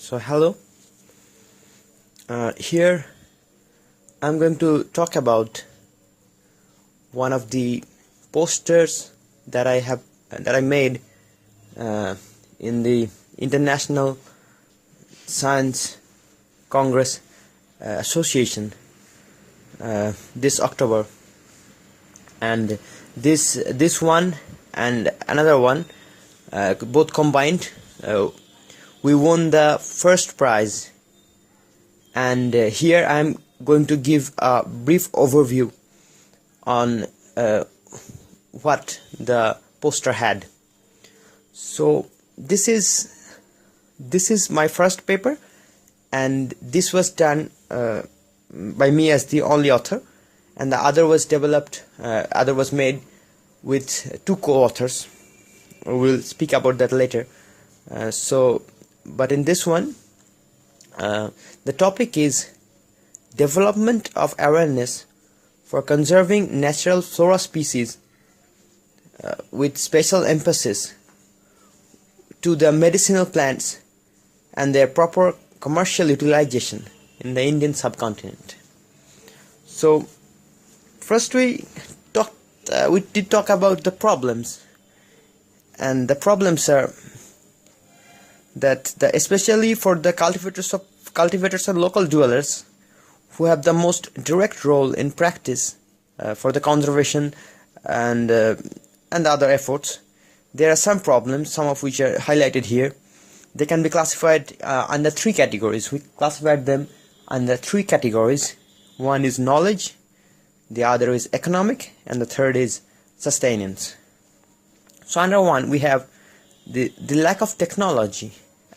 So hello, here I'm going to talk about one of the posters that I made in the International Science Congress Association this October, and this one and another one, both combined, we won the first prize. And here I'm going to give a brief overview on what the poster had. So this is my first paper, and this was done by me as the only author, and the other was made with two co-authors. We'll speak about that later. But in this one, the topic is development of awareness for conserving natural flora species, with special emphasis to the medicinal plants and their proper commercial utilization in the Indian subcontinent. So first we did talk about the problems, and the problems are that especially for the cultivators and local dwellers, who have the most direct role in practice for the conservation and the other efforts, there are some problems, some of which are highlighted here. They can be classified under three categories. We classified them under three categories. One is knowledge, the other is economic, and the third is sustenance. So under one we have the lack of technology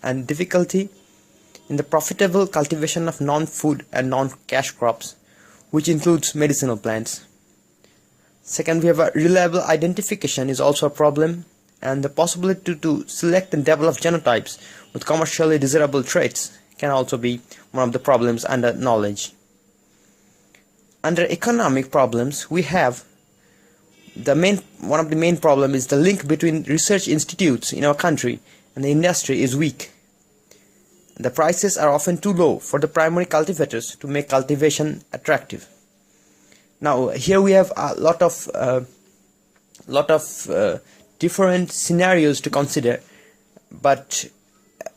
and difficulty in the profitable cultivation of non-food and non-cash crops, which includes medicinal plants. Second, we have a reliable identification is also a problem, and the possibility to select and develop genotypes with commercially desirable traits can also be one of the problems under knowledge. Under economic problems, we have one of the main problem is the link between research institutes in our country and the industry is weak. The prices are often too low for the primary cultivators to make cultivation attractive. Now here we have a lot of different scenarios to consider, but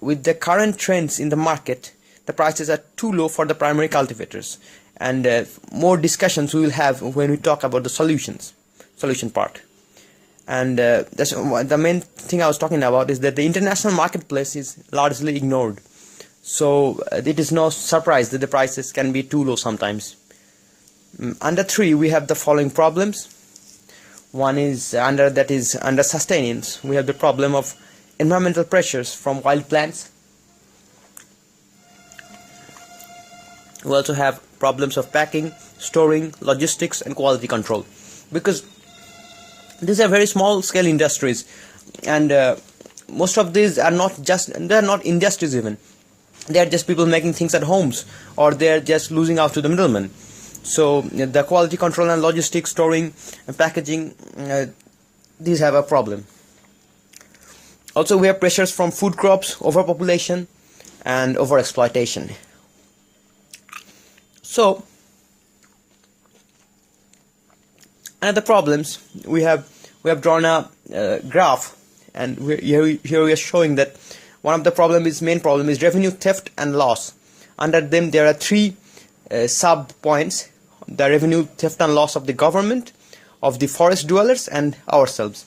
with the current trends in the market, the prices are too low for the primary cultivators, and more discussions we will have when we talk about the solution part. And that's the main thing I was talking about, is that the international marketplace is largely ignored. So it is no surprise that the prices can be too low sometimes. Under three we have the following problems. One is under sustenance. We have the problem of environmental pressures from wild plants. We also have problems of packing, storing, logistics, and quality control, because these are very small scale industries, and most of these are they're not industries even. They are just people making things at homes, or they are just losing out to the middlemen. So the quality control and logistics, storing and packaging, these have a problem. Also we have pressures from food crops, overpopulation and overexploitation. So another problems, we have drawn a graph, and here we are showing that one of the main problem is revenue theft and loss. Under them there are three sub points: the revenue theft and loss of the government, of the forest dwellers, and ourselves.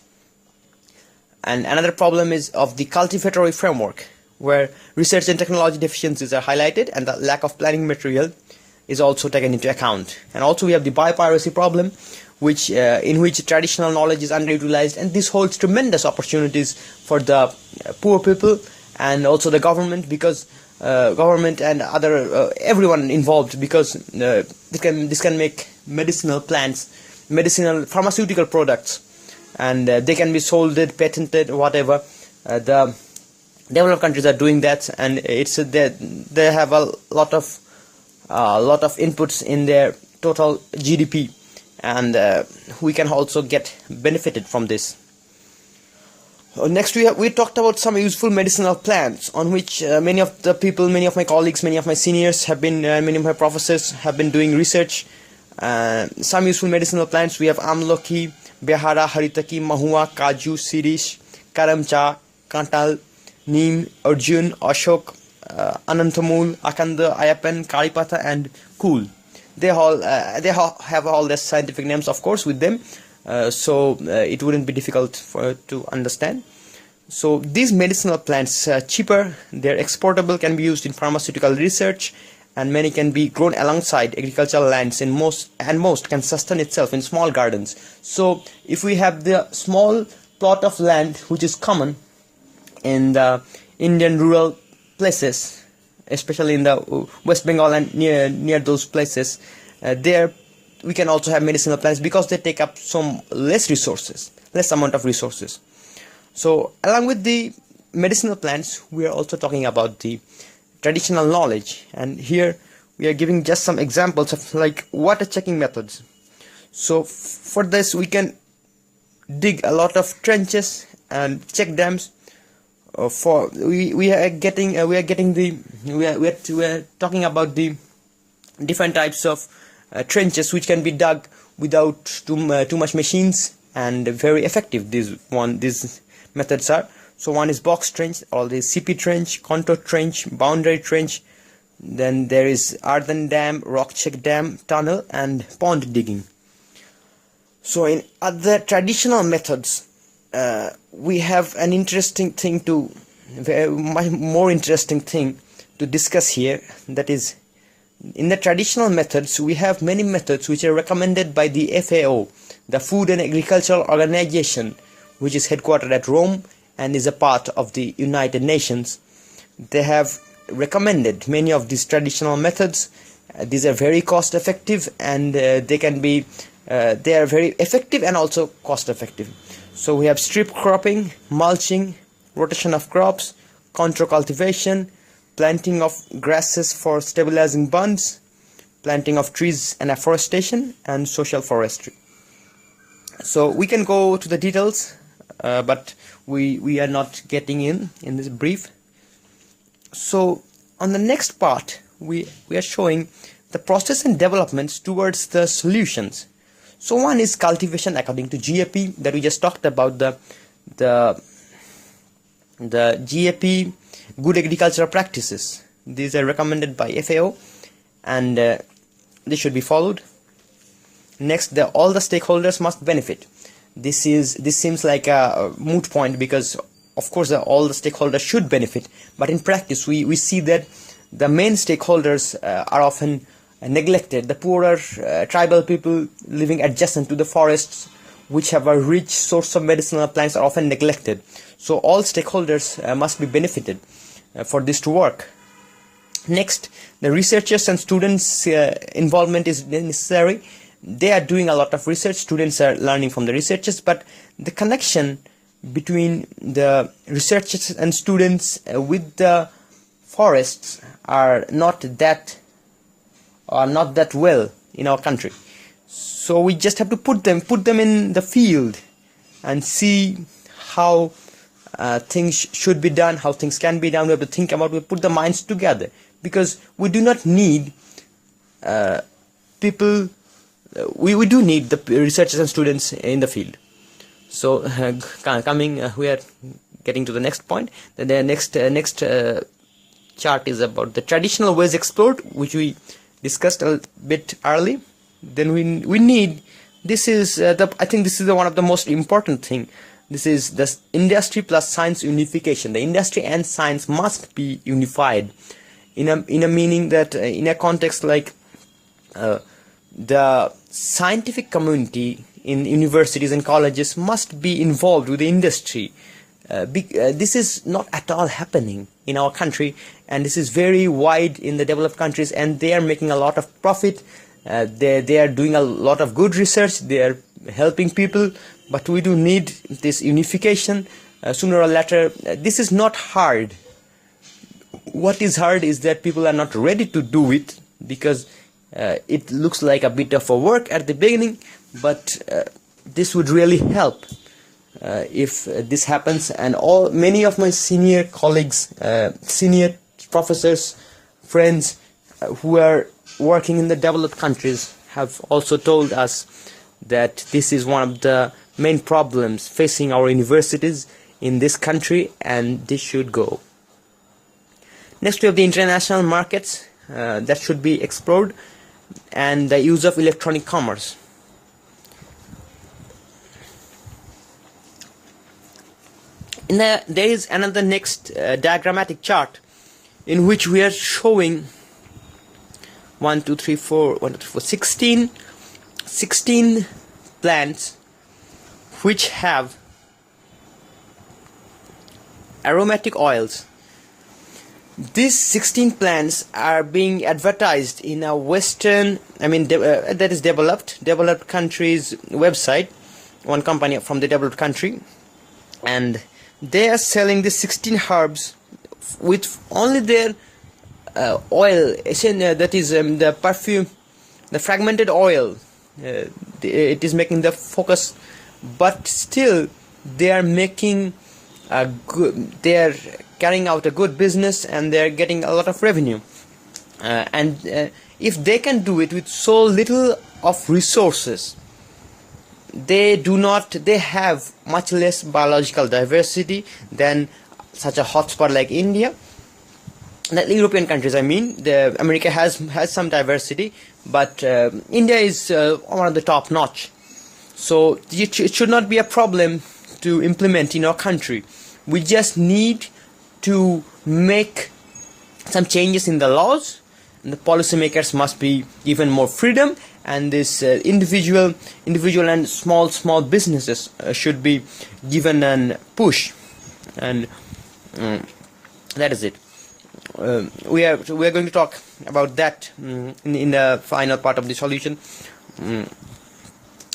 And another problem is of the cultivatory framework, where research and technology deficiencies are highlighted, and the lack of planning material is also taken into account. And also we have the biopiracy problem, in which traditional knowledge is underutilized, and this holds tremendous opportunities for the poor people and also the government, because government and everyone involved, because this can make medicinal plants, pharmaceutical products, and they can be sold, patented, whatever. The developed countries are doing that, and they have a lot of inputs in their total GDP, and we can also get benefited from this. Next, we talked about some useful medicinal plants on which many of my colleagues, many of my seniors have been, many of my professors have been doing research. Some useful medicinal plants: we have amloki, behara, haritaki, mahua, kaju, sirish, karamcha, kantal, neem, arjun, ashok, anantamul, akanda, ayapan, karipata, and kool. They have all their scientific names, of course, with them, so it wouldn't be difficult to understand. So these medicinal plants are cheaper, they're exportable, can be used in pharmaceutical research, and many can be grown alongside agricultural lands. In most can sustain itself in small gardens. So if we have the small plot of land which is common in the Indian rural places, especially in the West Bengal and near those places, there we can also have medicinal plants because they take up some less amount of resources. So along with the medicinal plants, we are also talking about the traditional knowledge, and here we are giving just some examples of like water checking methods. So for this we can dig a lot of trenches and check dams. We are talking about the different types of trenches which can be dug without too much machines, and very effective these methods are. So one is box trench, or the CP trench, contour trench, boundary trench. Then there is earthen dam, rock check dam, tunnel, and pond digging. So in other traditional methods, we have an more interesting thing to discuss here. That is, in the traditional methods, we have many methods which are recommended by the FAO, the Food and Agricultural Organization, which is headquartered at Rome and is a part of the United Nations. They have recommended many of these traditional methods. These are very cost effective, and they are very effective and also cost effective. So we have strip cropping, mulching, rotation of crops, contour cultivation, planting of grasses for stabilizing bunds, planting of trees and afforestation, and social forestry. So we can go to the details, but we are not getting in this brief. So on the next part, we are showing the process and developments towards the solutions. So one is cultivation according to GAP that we just talked about, the GAP, good agricultural practices. These are recommended by FAO, and they should be followed. Next, all the stakeholders must benefit. This seems like a moot point, because of course all the stakeholders should benefit, but in practice we see that the main stakeholders are often neglected. The poorer tribal people living adjacent to the forests, which have a rich source of medicinal plants, are often neglected. So all stakeholders must be benefited for this to work. Next, the researchers and students' involvement is necessary. They are doing a lot of research, students are learning from the researchers, but the connection between the researchers and students with the forests are not that well in our country. So we just have to put them in the field and see how things should be done, how things can be done. We have to think about, we put the minds together, because we do not need people. We do need the researchers and students in the field. So we are getting to the next point. The next chart is about the traditional ways explored, which we discussed a bit early. Then we need, I think this is one of the most important thing. This is the industry plus science unification. The industry and science must be unified in a meaning that in a context like the scientific community in universities and colleges must be involved with the industry. This is not at all happening in our country, and this is very wide in the developed countries, and they are making a lot of profit. They are doing a lot of good research, they are helping people, but we do need this unification sooner or later. This is not hard. What is hard is that people are not ready to do it, because it looks like a bit of a work at the beginning, but this would really help if this happens. And many of my senior colleagues, senior professors, friends who are working in the developed countries have also told us that this is one of the main problems facing our universities in this country, and this should go. Next, we have the international markets that should be explored, and the use of electronic commerce. There is another next diagrammatic chart in which we are showing 16 plants which have aromatic oils. These 16 plants are being advertised in a Western, that is developed countries website, one company from the developed country, and they are selling the 16 herbs with only their oil, that is the perfume, the fragmented oil. It is making the focus, but still they are making they are carrying out a good business, and they are getting a lot of revenue. If they can do it with so little of resources, they have much less biological diversity than such a hotspot like India. The European countries, America has some diversity, but India is one of the top notch. So it should not be a problem to implement in our country. We just need to make some changes in the laws, and the policymakers must be given more freedom, and this individual and small businesses should be given a push, and that is it. We are going to talk about that in the final part of the solution.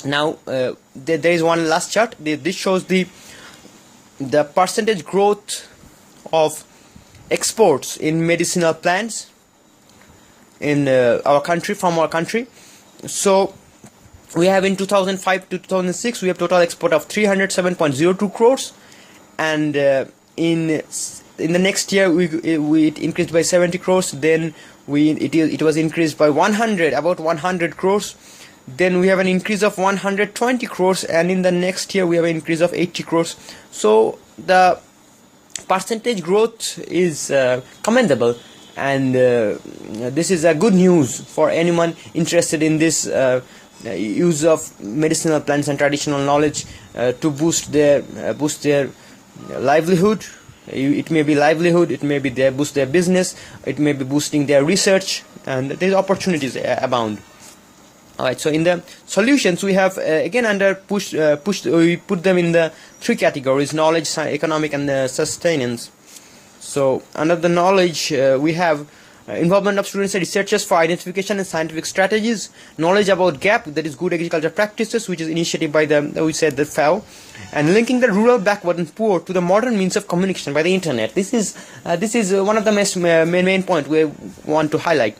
Now there is one last chart. This shows the percentage growth of exports in medicinal plants in our country, from our country. So we have in 2005 to 2006 we have total export of 307.02 crores, and in the next year it increased by 70 crores. Then it was increased by about 100 crores. Then we have an increase of 120 crores, and in the next year we have an increase of 80 crores. So the percentage growth is commendable, and this is a good news for anyone interested in this use of medicinal plants and traditional knowledge to boost their livelihood. It may be livelihood, it may be boost their business, it may be boosting their research, and there's opportunities abound. Alright, so in the solutions we have again under push we put them in the three categories: knowledge, economic, and sustenance. So under the knowledge we have involvement of students and researchers for identification and scientific strategies, knowledge about GAP, that is good agriculture practices, which is initiated by the FAO, and linking the rural, backward, and poor to the modern means of communication by the internet. This is one of the main point we want to highlight.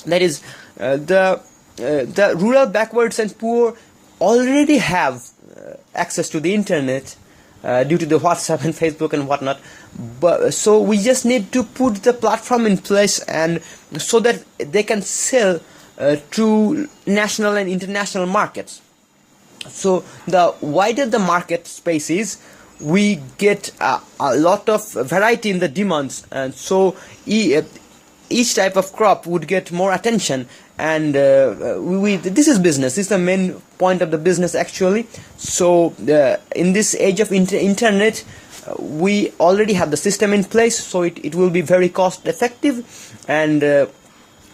That is the rural, backwards, and poor already have access to the internet due to the WhatsApp and Facebook and whatnot. But so we just need to put the platform in place, and so that they can sell to national and international markets. So the wider the market space is, we get a lot of variety in the demands, and so each type of crop would get more attention. And this is business. This is the main point of the business actually. So in this age of internet, we already have the system in place, so it will be very cost effective, and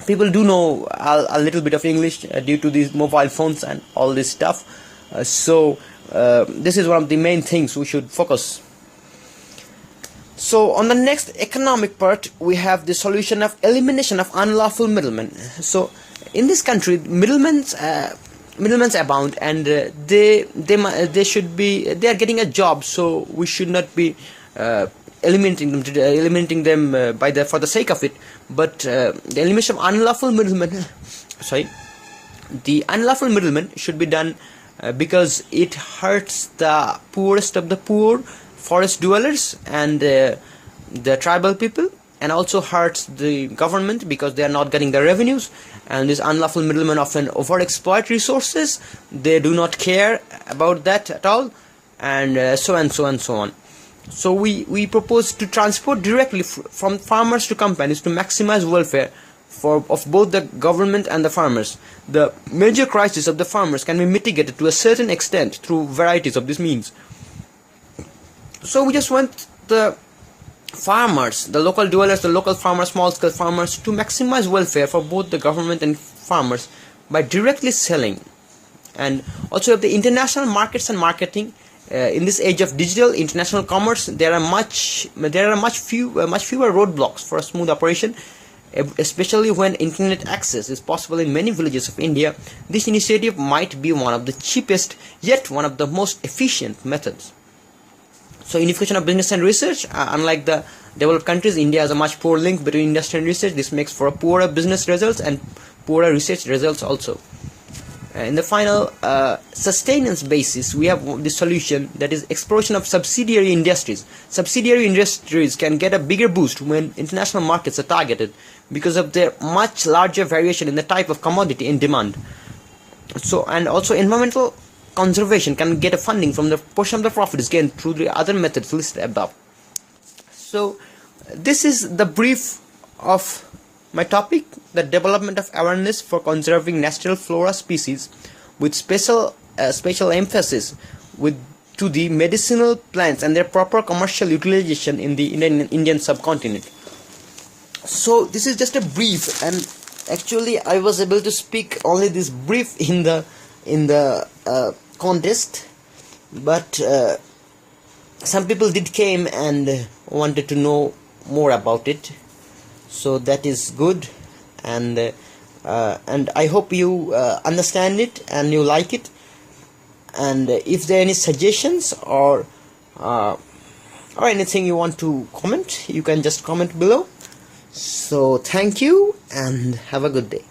people do know a little bit of English due to these mobile phones and all this stuff. So this is one of the main things we should focus. So on the next economic part, we have the solution of elimination of unlawful middlemen. So in this country, middlemen abound, and they are getting a job. So we should not be eliminating them for the sake of it. But the elimination of unlawful middlemen, the unlawful middlemen should be done because it hurts the poorest of the poor, forest dwellers and the tribal people, and also hurts the government because they are not getting the revenues, and these unlawful middlemen often overexploit resources. They do not care about that at all, and so on. So we propose to transport directly from farmers to companies to maximize welfare of both the government and the farmers. The major crisis of the farmers can be mitigated to a certain extent through varieties of these means. So we just want the farmers, the local dwellers, the local farmers, small-scale farmers, to maximize welfare for both the government and farmers by directly selling. And also of the international markets and marketing. In this age of digital international commerce, there are much fewer roadblocks for a smooth operation, especially when internet access is possible in many villages of India. This initiative might be one of the cheapest, yet one of the most efficient methods. So unification of business and research, unlike the developed countries, India has a much poor link between industry and research. This makes for a poorer business results and poorer research results also. In the final sustenance basis, we have the solution, that is exploration of subsidiary industries. Subsidiary industries can get a bigger boost when international markets are targeted because of their much larger variation in the type of commodity in demand. So, and also environmental conservation can get a funding from the portion of the profit is gained through the other methods listed above. So this is the brief of my topic, the development of awareness for conserving natural flora species, with special emphasis to the medicinal plants and their proper commercial utilization in the Indian subcontinent. So this is just a brief, and actually I was able to speak only this brief in the contest, but some people did came and wanted to know more about it. So that is good, and I hope you understand it and you like it. And if there are any suggestions or anything you want to comment, you can just comment below. So thank you and have a good day.